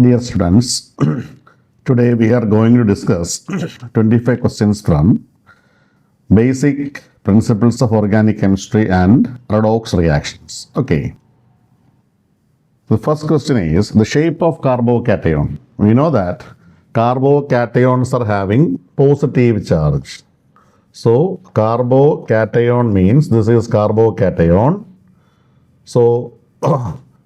Dear students, today we are going to discuss 25 questions from Basic Principles of Organic Chemistry and Redox Reactions. Okay. The first question is the shape of carbocation. We know that carbocations are having positive charge. So, carbocation means this is carbocation. So,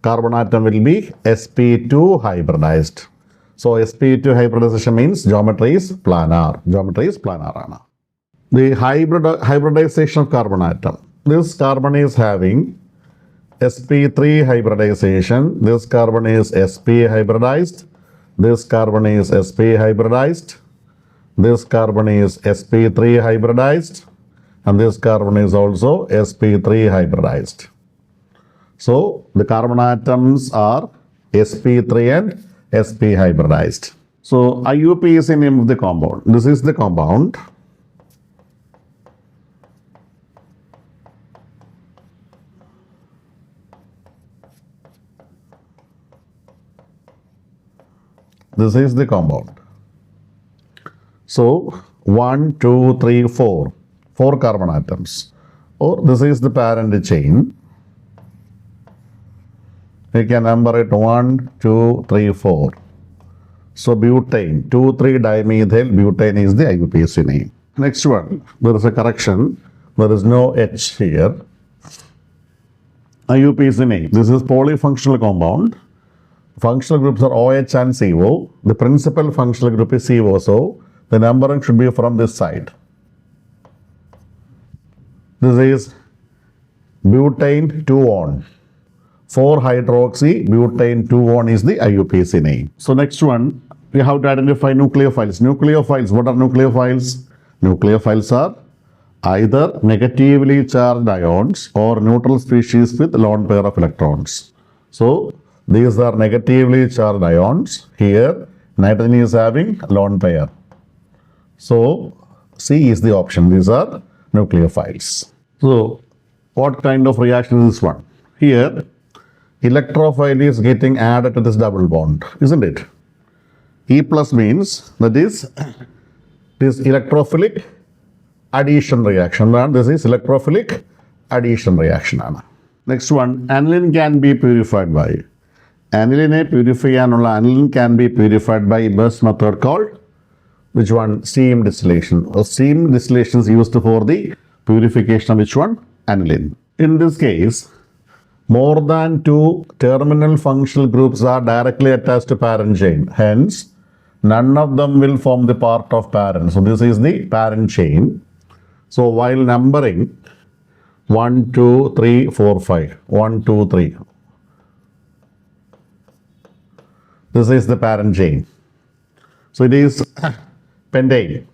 carbon atom will be sp2 hybridized. So, sp2 hybridization means geometry is planar. Geometry is planar. The hybridization of carbon atom. This carbon is having sp3 hybridization. This carbon is sp hybridized. This carbon is sp hybridized. This carbon is sp3 hybridized. And this carbon is also sp3 hybridized. So, the carbon atoms are sp3 and sp hybridized. So, IUP is the name of the compound. This is the compound. This is the compound. So, 1, 2, 3, 4. 4 carbon atoms. Or this is the parent chain. We can number it 1, 2, 3, 4. So, butane, 2,3-dimethyl butane is the IUPAC name. Next one, there is a correction. There is no H here. IUPAC name. This is polyfunctional compound. Functional groups are OH and CO. The principal functional group is CO. So, the numbering should be from this side. This is butane 2-on. 4-hydroxy butane 2-on is the IUPAC name. So, next one, we have to identify nucleophiles. Nucleophiles, what are nucleophiles? Nucleophiles are either negatively charged ions or neutral species with lone pair of electrons. So, these are negatively charged ions. Here, nitrogen is having lone pair. So, C is the option. These are nucleophiles. So, what kind of reaction is this one? Here, electrophile is getting added to this double bond, isn't it? E plus means that is this electrophilic addition reaction. And this is electrophilic addition reaction. Next one, aniline can be purified by. Aniline aniline can be purified by best method called which one? Steam distillation. Or steam distillation is used for the purification of which one? Aniline. In this case, more than 2 terminal functional groups are directly attached to parent chain. Hence, none of them will form the part of parent. So, this is the parent chain. So, while numbering 1, 2, 3, 4, 5. 1, 2, 3. This is the parent chain. So, it is pentane.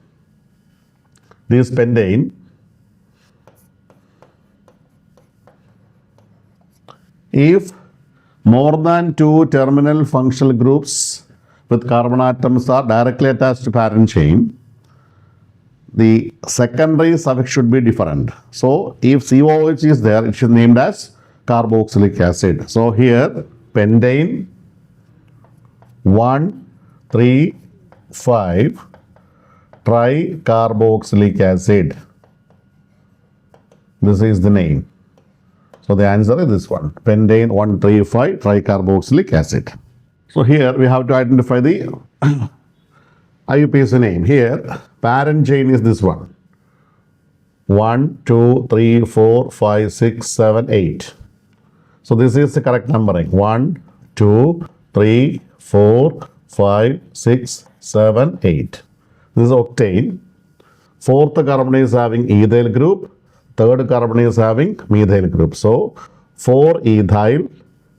This pentane. If more than 2 terminal functional groups with carbon atoms are directly attached to parent chain, the secondary suffix should be different. So, if COH is there, it should be named as carboxylic acid. So, here pentane 1, 3, 5 tricarboxylic acid. This is the name. So, the answer is this one, pentane 1,3,5 tricarboxylic acid. So, here we have to identify the IUPAC name. Here, parent chain is this one. 1, 2, 3, 4, 5, 6, 7, 8. So, this is the correct numbering. 1, 2, 3, 4, 5, 6, 7, 8. This is octane. 4th carbon is having ethyl group. 3rd carbon is having methyl group. So, 4 ethyl,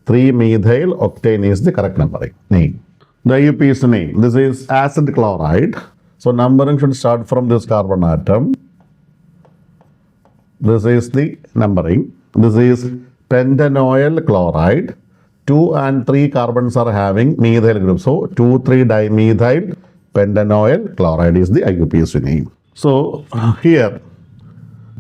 3 methyl, octane is the correct numbering name. The IUPAC name. This is acid chloride. So, numbering should start from this carbon atom. This is the numbering. This is pentanoyl chloride. 2 and 3 carbons are having methyl group. So, 2,3-dimethyl pentanoyl chloride is the IUPAC name. So, here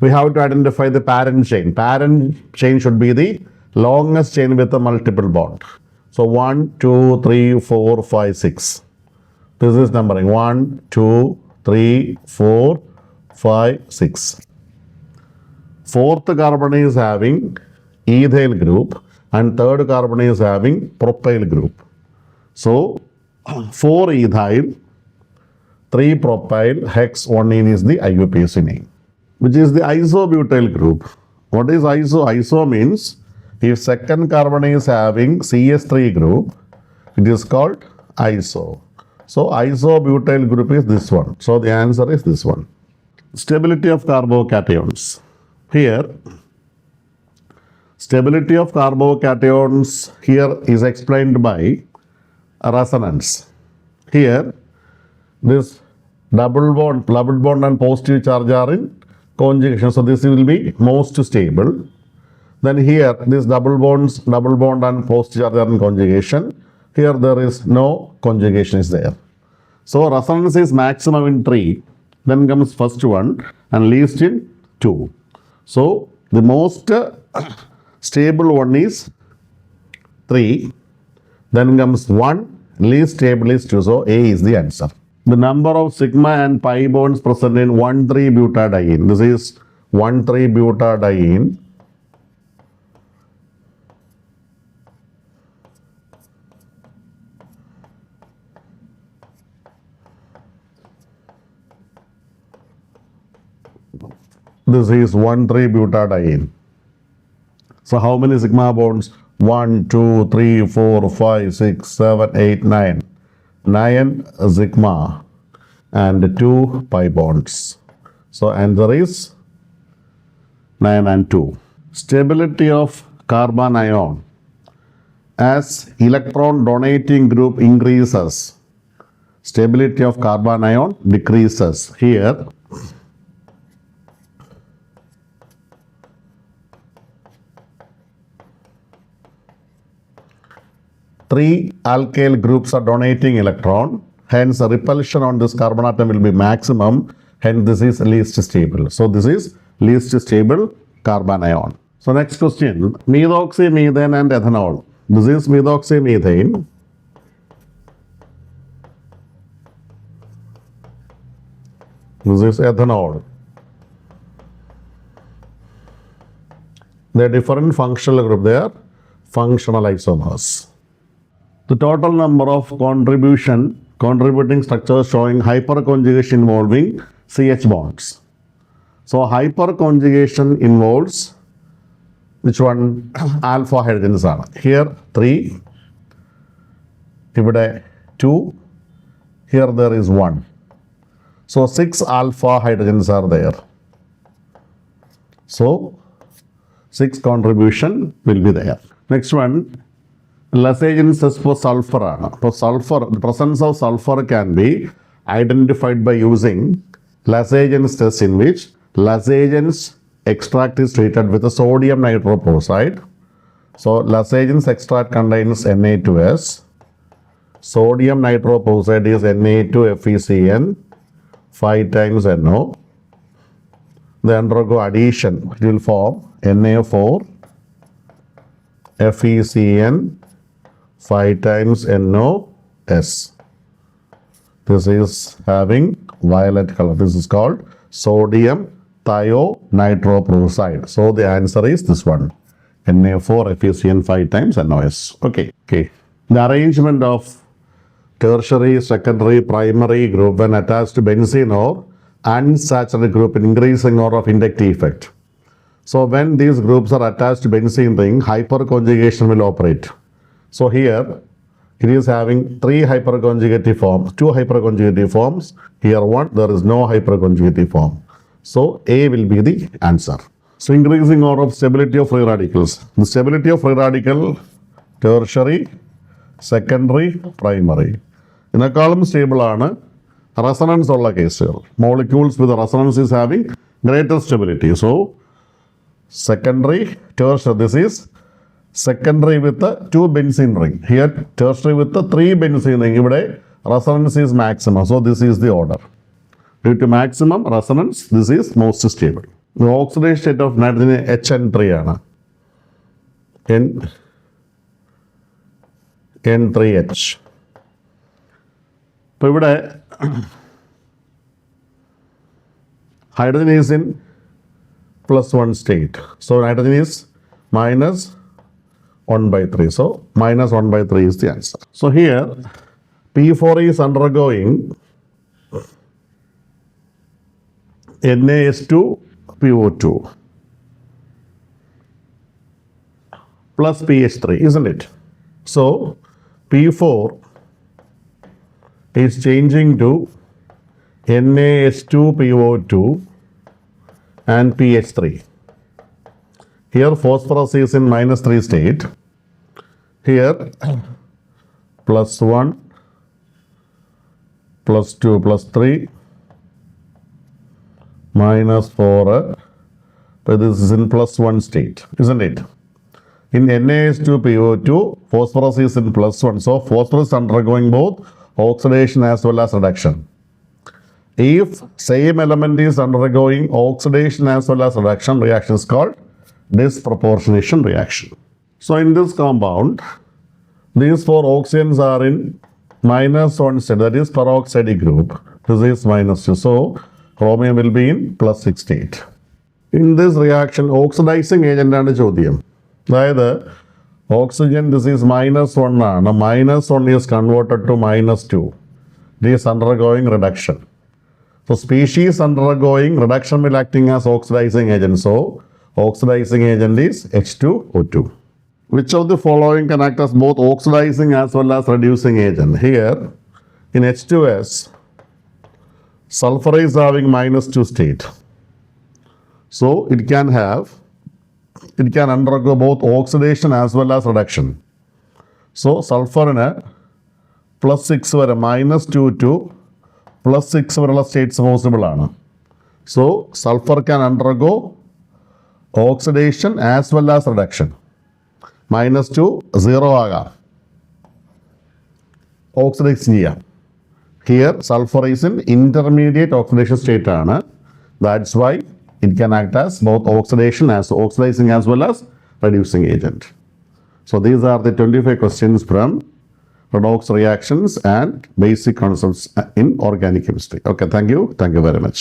we have to identify the parent chain. Parent chain should be the longest chain with a multiple bond. So 1, 2, 3, 4, 5, 6. This is numbering 1, 2, 3, 4, 5, 6. Fourth carbon is having ethyl group and third carbon is having propyl group. So 4 ethyl, 3 propyl, hex 1 is the IUPAC name, which is the isobutyl group. What is iso? Iso means if second carbon is having CS3 group, it is called iso. So isobutyl group is this one. So the answer is this one. Stability of carbocations. Here, stability of carbocations here is explained by resonance. Here, this double bond and positive charge are in conjugation. So this will be most stable. Then here, this double bond and positive charge are in conjugation. Here there is no conjugation is there. So resonance is maximum in 3. Then comes first one and least in 2. So the most stable one is 3. Then comes 1, least stable is 2. So A is the answer. The number of sigma and pi bonds present in 1,3-butadiene. This is 1,3-butadiene. This is 1,3-butadiene. So how many sigma bonds? 1, 2, 3, 4, 5, 6, 7, 8, 9. 9 sigma and 2 pi bonds. So answer is 9 and 2. Stability of carbon ion. As electron donating group increases, stability of carbon ion decreases. Here, three alkyl groups are donating electron, hence the repulsion on this carbon atom will be maximum, hence this is least stable. So this is least stable carbon ion. So next question, methoxymethane and ethanol. This is methoxymethane. This is ethanol. They are different functional group, they are functional isomers. The total number of contributing structures showing hyperconjugation involving CH bonds. So hyperconjugation involves which one? Alpha hydrogens are. Here 3, here 2, here there is 1. So 6 alpha hydrogens are there. So 6 contribution will be there. Next one, less agents test for sulfur. For sulfur, the presence of sulfur can be identified by using less agents test, in which less agents extract is treated with a sodium nitroprusside. So less agents extract contains Na2S. Sodium nitroprusside is Na2FeCN 5 times NO. They undergo addition. It will form Na4 FeCN 5 times NOS. This is having violet color. This is called sodium thionitroprusside. So the answer is this one. Na4 FeCN 5 times NOS. Okay. The arrangement of tertiary, secondary, primary group when attached to benzene or unsaturated group in increasing order of inductive effect. So when these groups are attached to benzene ring, hyperconjugation will operate. So here it is having 3 hyperconjugative forms, 2 hyperconjugative forms. Here 1, there is no hyperconjugative form. So A will be the answer. So increasing order of stability of free radicals. The stability of free radical, tertiary, secondary, primary. In a column stable ആണ് resonance ഉള്ള കേസുകൾ. Molecules with resonance is having greater stability. So secondary, tertiary, this is secondary with the 2 benzene ring. Here tertiary with the 3 benzene ring. ഇവിടെ resonance is maximum. So this is the order. Due to maximum resonance, this is most stable. The oxidation state of nitrogen HN3 ആണ്. N3H. ഇപ്പോൾ ഇവിടെ hydrogen is in +1 state. So nitrogen is minus 1 by 3. So minus 1 by 3 is the answer. So here P4 is undergoing NaS2 PO2 plus pH3, isn't it? So P4 is changing to NaS2 PO2 and pH3. Here phosphorus is in -3 state. Here +1, +2, +3, -4. But this is in +1 state, isn't it? In NaS2 PO2, phosphorus is in +1. So phosphorus undergoing both oxidation as well as reduction. If same element is undergoing oxidation as well as reduction, reaction is called disproportionation reaction. So in this compound, these 4 oxygens are in -1 state, that is peroxidic group. This is -2. So chromium will be in +6 state. In this reaction, oxidizing agent ആണ് ചോദ്യം. അതായത് oxygen, this is -1 ആണ്. -1 is converted to -2. It is undergoing reduction. So species undergoing reduction will acting as oxidizing agent. So oxidizing agent is H2O2. Which of the following can act as both oxidizing as well as reducing agent? Here in H2S, sulfur is having -2 state. So it can undergo both oxidation as well as reduction. So sulfur in +6 വരെ -2 to +6 വരെയുള്ള states possible ആണ്. So sulphur can undergo oxidation as well as reduction. -2 0 ആകാം, oxidise ചെയ്യാം. Here sulphur is in intermediate oxidation state ആണ്. That's why it can act as both oxidizing as well as reducing agent. So these are the 25 questions from Redox reactions and basic concepts in organic chemistry. Okay, thank you very much.